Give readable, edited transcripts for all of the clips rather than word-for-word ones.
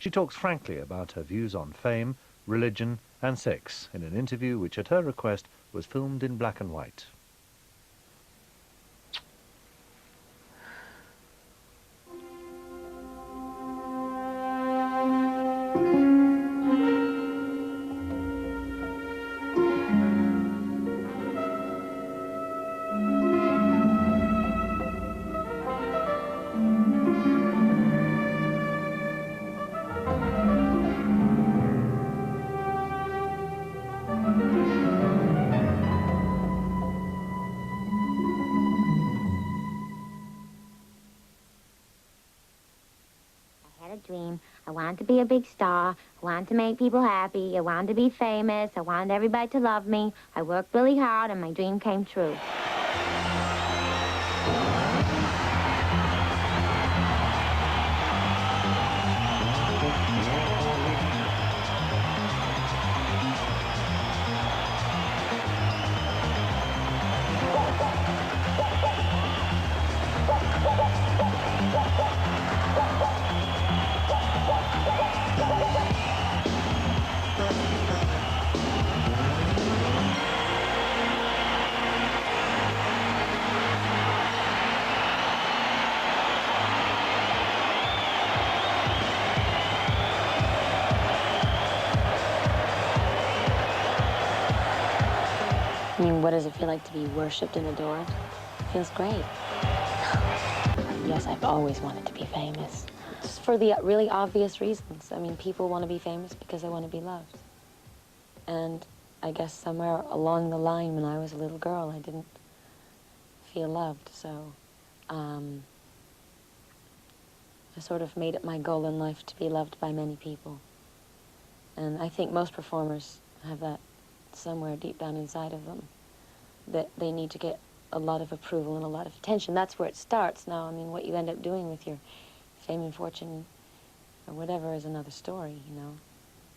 She talks frankly about her views on fame, religion and sex in an interview which, at her request, was filmed in black and white. Dream. I wanted to be a big star. I wanted to make people happy. I wanted to be famous. I wanted everybody to love me. I worked really hard and my dream came true. I mean, what does it feel like to be worshipped and adored? It feels great. Yes, I've always wanted to be famous. Just for the really obvious reasons. I mean, people want to be famous because they want to be loved. And I guess somewhere along the line when I was a little girl, I didn't feel loved. So I sort of made it my goal in life to be loved by many people. And I think most performers have that somewhere deep down inside of them, that they need to get a lot of approval and a lot of attention. That's where it starts. Now, I mean, what you end up doing with your fame and fortune or whatever is another story, you know.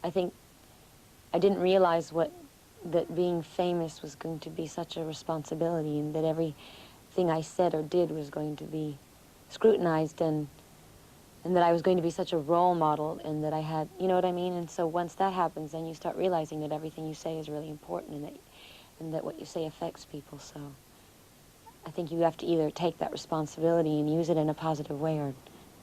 I think I didn't realize that being famous was going to be such a responsibility, and that everything I said or did was going to be scrutinized, and that I was going to be such a role model, and that I had, you know what I mean? And so once that happens, then you start realizing that everything you say is really important, and that what you say affects people. So I think you have to either take that responsibility and use it in a positive way, or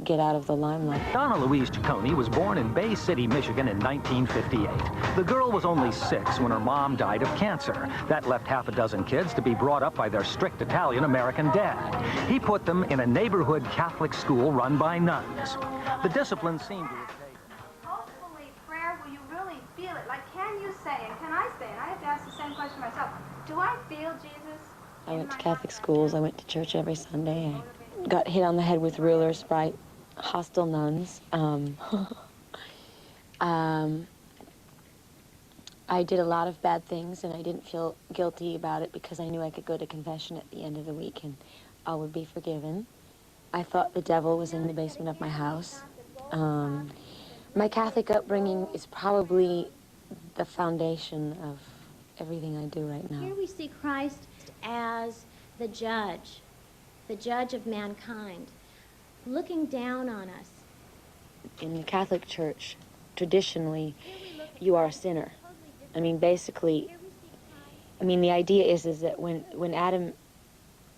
get out of the limelight. Donna Louise Ciccone was born in Bay City, Michigan in 1958. The girl was only 6 when her mom died of cancer. That left half a dozen kids to be brought up by their strict Italian-American dad. He put them in a neighborhood Catholic school run by nuns. The discipline seemed to have taken. Hopefully, prayer, will you really feel it? Like, can you say, and can I say, and I have to ask the same question myself, do I feel Jesus? I went to Catholic schools. I went to church every Sunday. I got hit on the head with rulers by hostile nuns. I did a lot of bad things, and I didn't feel guilty about it because I knew I could go to confession at the end of the week and all would be forgiven. I thought the devil was in the basement of my house. My Catholic upbringing is probably the foundation of everything I do right now. Here we see Christ as the judge of mankind, looking down on us. In the Catholic Church, traditionally, you are a sinner. I mean, basically, I mean, the idea is that when Adam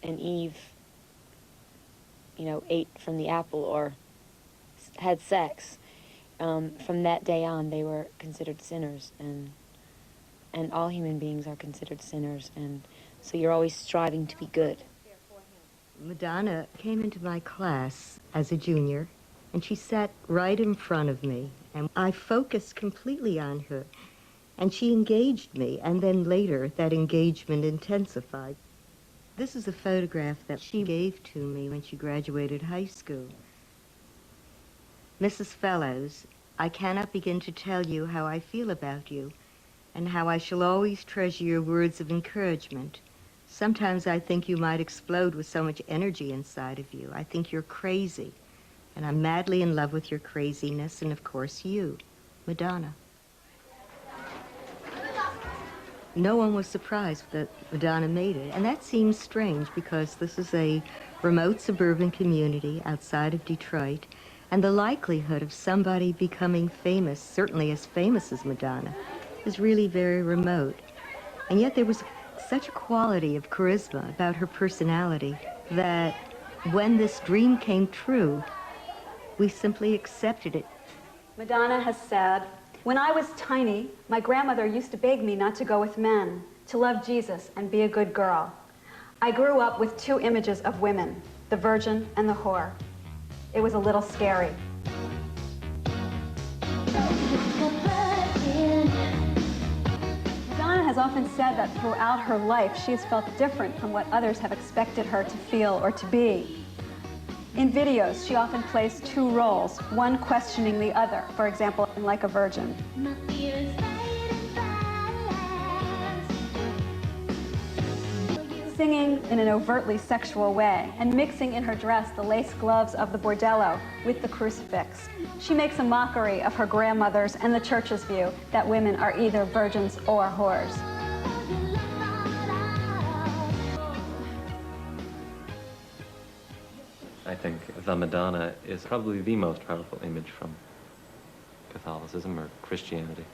and Eve, you know, ate from the apple or had sex, from that day on, they were considered sinners, and all human beings are considered sinners, and so you're always striving to be good. Madonna came into my class as a junior, and she sat right in front of me, and I focused completely on her, and she engaged me, and then later that engagement intensified. This is a photograph that she gave to me when she graduated high school. Mrs. Fellows, I cannot begin to tell you how I feel about you, and how I shall always treasure your words of encouragement. Sometimes I think you might explode with so much energy inside of you. I think you're crazy, and I'm madly in love with your craziness, and of course you, Madonna. No one was surprised that Madonna made it, and that seems strange because this is a remote suburban community outside of Detroit. And the likelihood of somebody becoming famous, certainly as famous as Madonna, is really very remote. And yet there was such a quality of charisma about her personality that when this dream came true, we simply accepted it. Madonna has said, "When I was tiny, my grandmother used to beg me not to go with men, to love Jesus and be a good girl. I grew up with two images of women, the virgin and the whore. It was a little scary." Madonna has often said that throughout her life, she has felt different from what others have expected her to feel or to be. In videos, she often plays two roles, one questioning the other, for example, in Like a Virgin. Singing in an overtly sexual way and mixing in her dress the lace gloves of the bordello with the crucifix. She makes a mockery of her grandmother's and the church's view that women are either virgins or whores. I think the Madonna is probably the most powerful image from Catholicism or Christianity.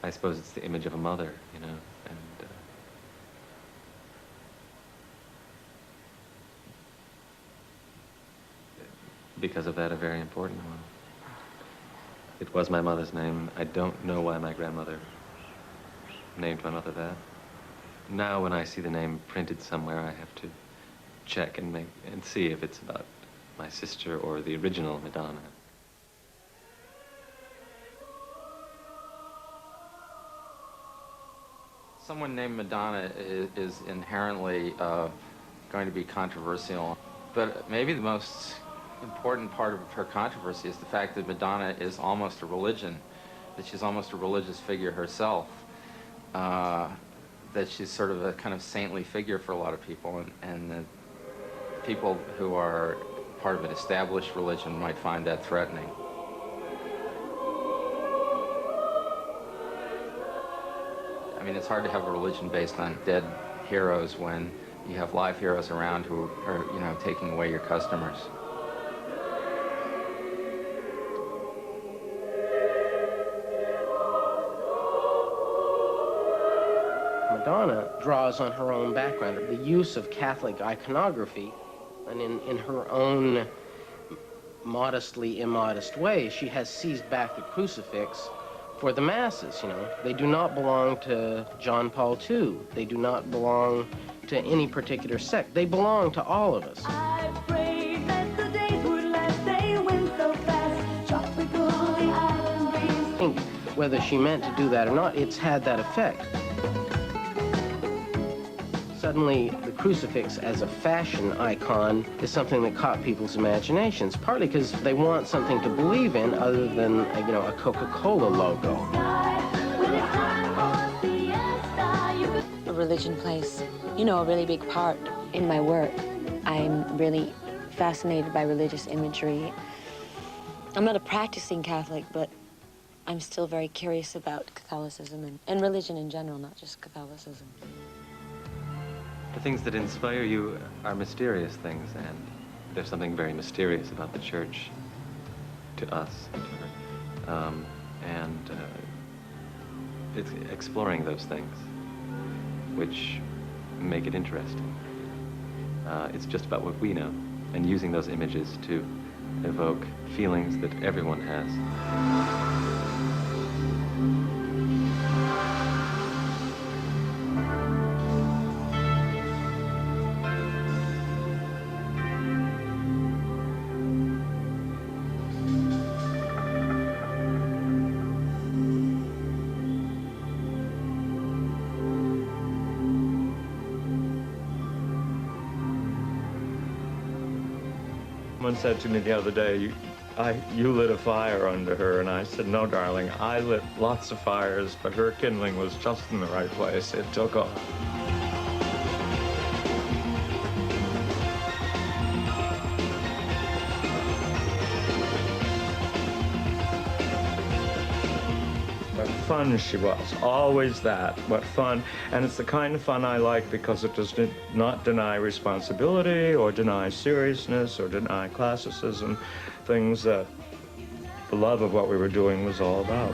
I suppose it's the image of a mother, you know, and because of that, a very important one. It was my mother's name. I don't know why my grandmother named my mother that. Now, when I see the name printed somewhere, I have to check and see if it's about my sister or the original Madonna. Someone named Madonna is inherently going to be controversial, but maybe the most important part of her controversy is the fact that Madonna is almost a religion, that she's almost a religious figure herself, that she's sort of a kind of saintly figure for a lot of people, and that people who are part of an established religion might find that threatening. I mean, it's hard to have a religion based on dead heroes when you have live heroes around who are, you know, taking away your customers. Madonna draws on her own background, the use of Catholic iconography, and in her own modestly immodest way, she has seized back the crucifix for the masses, you know. They do not belong to John Paul II. They do not belong to any particular sect. They belong to all of us. I prayed that the days would last, they went so fast, tropically island breeze. I think whether she meant to do that or not, it's had that effect. Suddenly, the crucifix as a fashion icon is something that caught people's imaginations, partly because they want something to believe in other than, you know, a Coca-Cola logo. Religion plays, you know, a really big part in my work. I'm really fascinated by religious imagery. I'm not a practicing Catholic, but I'm still very curious about Catholicism and religion in general, not just Catholicism. The things that inspire you are mysterious things, and there's something very mysterious about the church to us. It's exploring those things which make it interesting. It's just about what we know, and using those images to evoke feelings that everyone has. Someone said to me the other day, you lit a fire under her, and I said, no, darling, I lit lots of fires, but her kindling was just in the right place. It took off. What fun she was, always that, what fun. And it's the kind of fun I like because it does not deny responsibility or deny seriousness or deny classicism, things that the love of what we were doing was all about.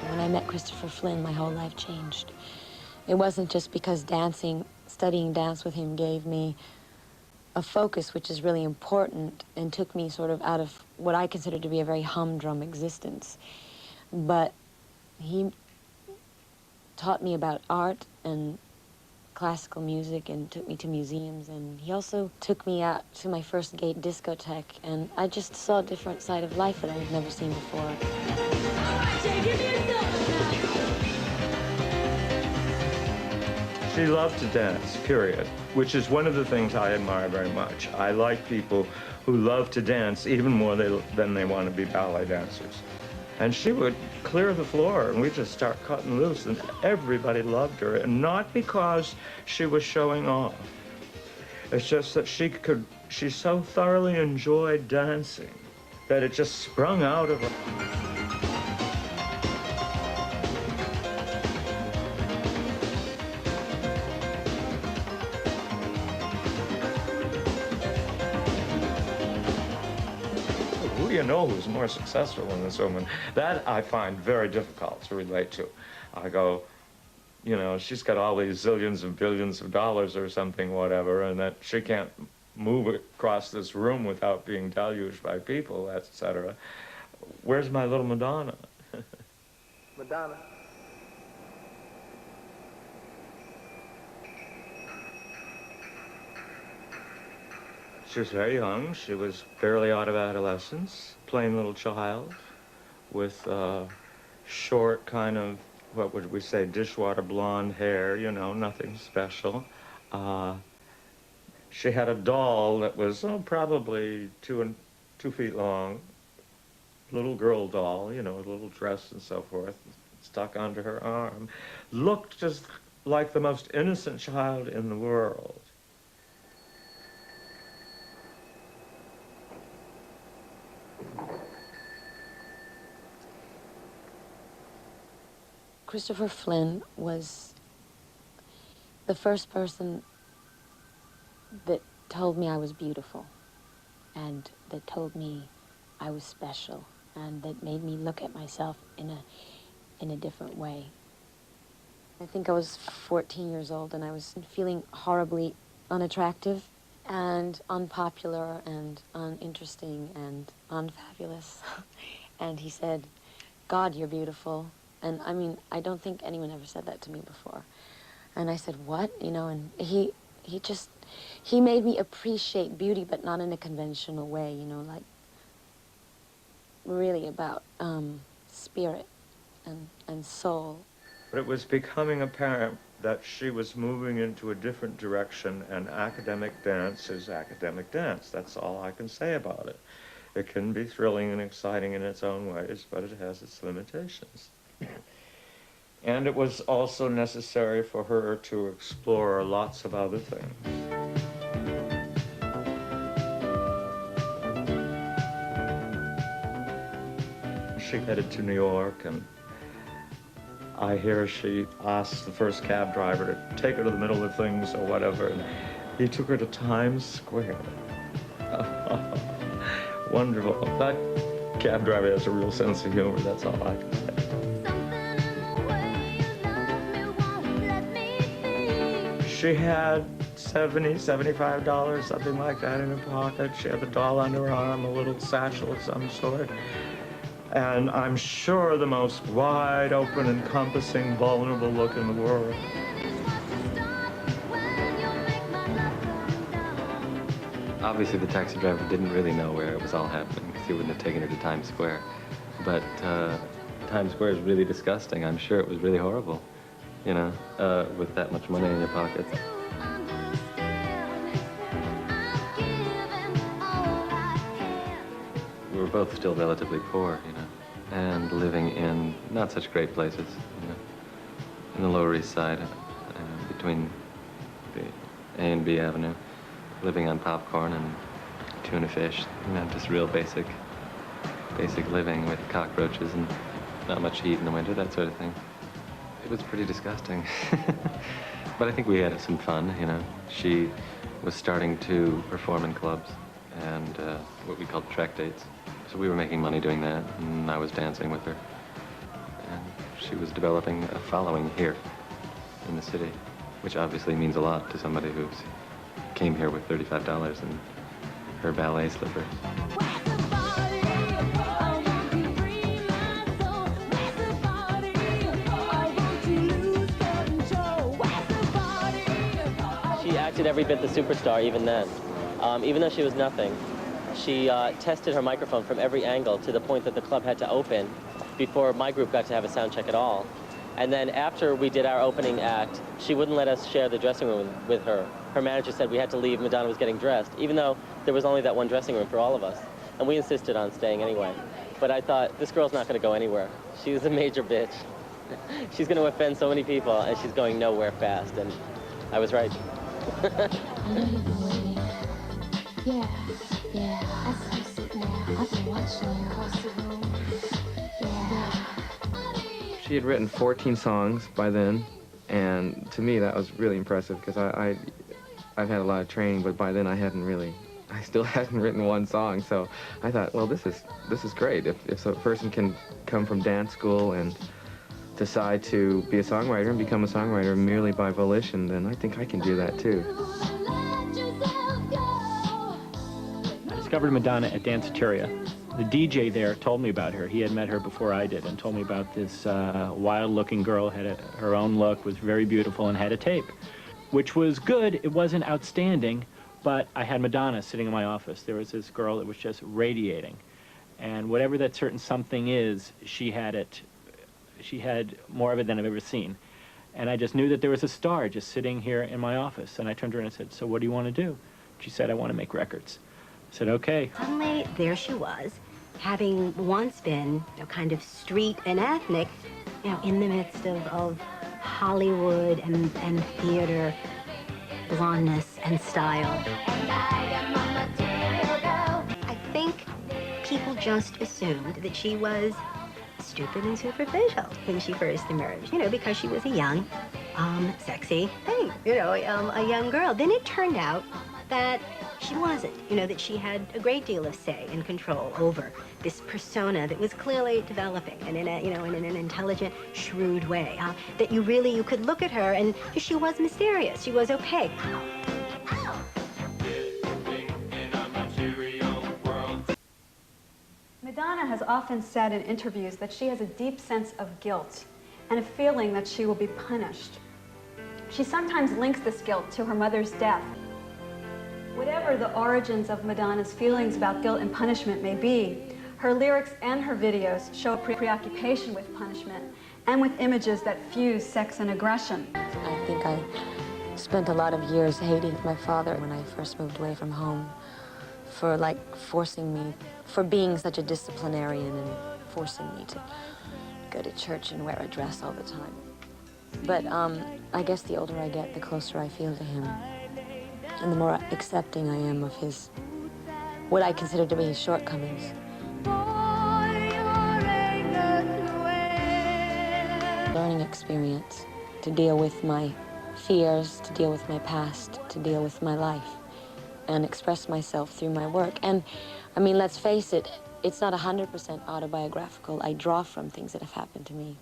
When I met Christopher Flynn, my whole life changed. It wasn't just because studying dance with him gave me a focus, which is really important, and took me sort of out of what I consider to be a very humdrum existence. But he taught me about art and classical music and took me to museums, and he also took me out to my first gay discotheque, and I just saw a different side of life that I had never seen before. She loved to dance, period, which is one of the things I admire very much. I like people who love to dance even more than they want to be ballet dancers. And she would clear the floor, and we'd just start cutting loose, and everybody loved her, and not because she was showing off. It's just that she so thoroughly enjoyed dancing that it just sprung out of her. You know who's more successful than this woman? That I find very difficult to relate to. I go, you know, she's got all these zillions and billions of dollars or something, whatever, and that she can't move across this room without being deluged by people, etc. Where's my little Madonna? Madonna. She was very young. She was barely out of adolescence, plain little child with short kind of, what would we say, dishwater blonde hair, you know, nothing special. She had a doll that was probably 2 feet long, little girl doll, you know, a little dress and so forth, stuck onto her arm. Looked just like the most innocent child in the world. Christopher Flynn was the first person that told me I was beautiful, and that told me I was special, and that made me look at myself in a different way. I think I was 14 years old, and I was feeling horribly unattractive and unpopular and uninteresting and unfabulous. And he said, "God, you're beautiful." And I mean, I don't think anyone ever said that to me before. And I said, "What?" You know, and he made me appreciate beauty, but not in a conventional way, you know, like really about spirit and soul. But it was becoming apparent that she was moving into a different direction, and academic dance is academic dance. That's all I can say about it. It can be thrilling and exciting in its own ways, but it has its limitations. And it was also necessary for her to explore lots of other things. She headed to New York, and I hear she asked the first cab driver to take her to the middle of things or whatever, and he took her to Times Square. Wonderful. That cab driver has a real sense of humor, that's all I can say. She had $70, $75, something like that in her pocket. She had the doll under her arm, a little satchel of some sort. And I'm sure the most wide open, encompassing, vulnerable look in the world. Obviously, the taxi driver didn't really know where it was all happening, because he wouldn't have taken her to Times Square. But Times Square is really disgusting. I'm sure it was really horrible, you know, with that much money in your pocket. We were both still relatively poor, you know, and living in not such great places, you know, in the Lower East Side, between the A and B Avenue, living on popcorn and tuna fish, you know, just real basic living with cockroaches and not much heat in the winter, that sort of thing. It was pretty disgusting. But I think we had some fun, you know. She was starting to perform in clubs and what we called track dates. So we were making money doing that, and I was dancing with her. And she was developing a following here in the city, which obviously means a lot to somebody who came here with $35 and her ballet slippers. She acted every bit the superstar even then. Even though she was nothing, she tested her microphone from every angle to the point that the club had to open before my group got to have a sound check at all. And then after we did our opening act, she wouldn't let us share the dressing room with her. Her manager said we had to leave. Madonna was getting dressed, even though there was only that one dressing room for all of us. And we insisted on staying anyway. But I thought, this girl's not going to go anywhere. She's a major bitch. She's going to offend so many people, and she's going nowhere fast. And I was right. Yeah, I see it now. I've been watching you across the room. Yeah. She had written 14 songs by then, and to me that was really impressive because I've had a lot of training, but by then I still hadn't written one song. So I thought, well, this is great. If a person can come from dance school and decide to be a songwriter and become a songwriter merely by volition, then I think I can do that too. I discovered Madonna at Danceteria. The DJ there told me about her. He had met her before I did and told me about this wild-looking girl, had her own look, was very beautiful, and had a tape, which was good. It wasn't outstanding, but I had Madonna sitting in my office. There was this girl that was just radiating. And whatever that certain something is, she had it. She had more of it than I've ever seen. And I just knew that there was a star just sitting here in my office. And I turned to her and I said, so what do you want to do? She said, I want to make records. I said, okay. Suddenly, there she was, having once been, kind of street and ethnic, in the midst of Hollywood and theater, blondness and style. I think people just assumed that she was stupid and superficial when she first emerged, because she was a young, sexy thing, a young girl. Then it turned out that she wasn't, that she had a great deal of say and control over this persona that was clearly developing and in an intelligent, shrewd way, that you could look at her and she was mysterious, she was opaque. Madonna has often said in interviews that she has a deep sense of guilt and a feeling that she will be punished. She sometimes links this guilt to her mother's death. Whatever the origins of Madonna's feelings about guilt and punishment may be, her lyrics and her videos show a preoccupation with punishment and with images that fuse sex and aggression. I think I spent a lot of years hating my father when I first moved away from home for forcing me, for being such a disciplinarian and forcing me to go to church and wear a dress all the time. But I guess the older I get, the closer I feel to him. And the more accepting I am of what I consider to be his shortcomings. Learning experience to deal with my fears, to deal with my past, to deal with my life, and express myself through my work. And, I mean, let's face it, it's not 100% autobiographical. I draw from things that have happened to me.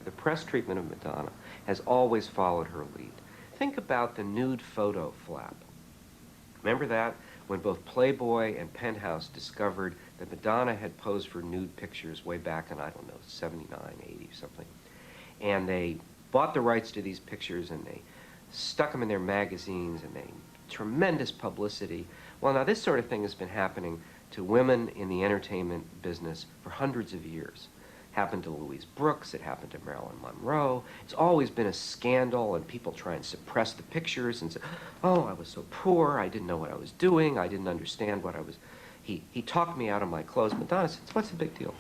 The press treatment of Madonna has always followed her lead. Think about the nude photo flap. Remember that? When both Playboy and Penthouse discovered that Madonna had posed for nude pictures way back in, I don't know, 79, 80, something. And they bought the rights to these pictures and they stuck them in their magazines and they tremendous publicity. Well, now this sort of thing has been happening to women in the entertainment business for hundreds of years. Happened to Louise Brooks, it happened to Marilyn Monroe. It's always been a scandal and people try and suppress the pictures and say, oh, I was so poor, I didn't know what I was doing, I didn't understand what I was, he talked me out of my clothes. Madonna says, what's the big deal?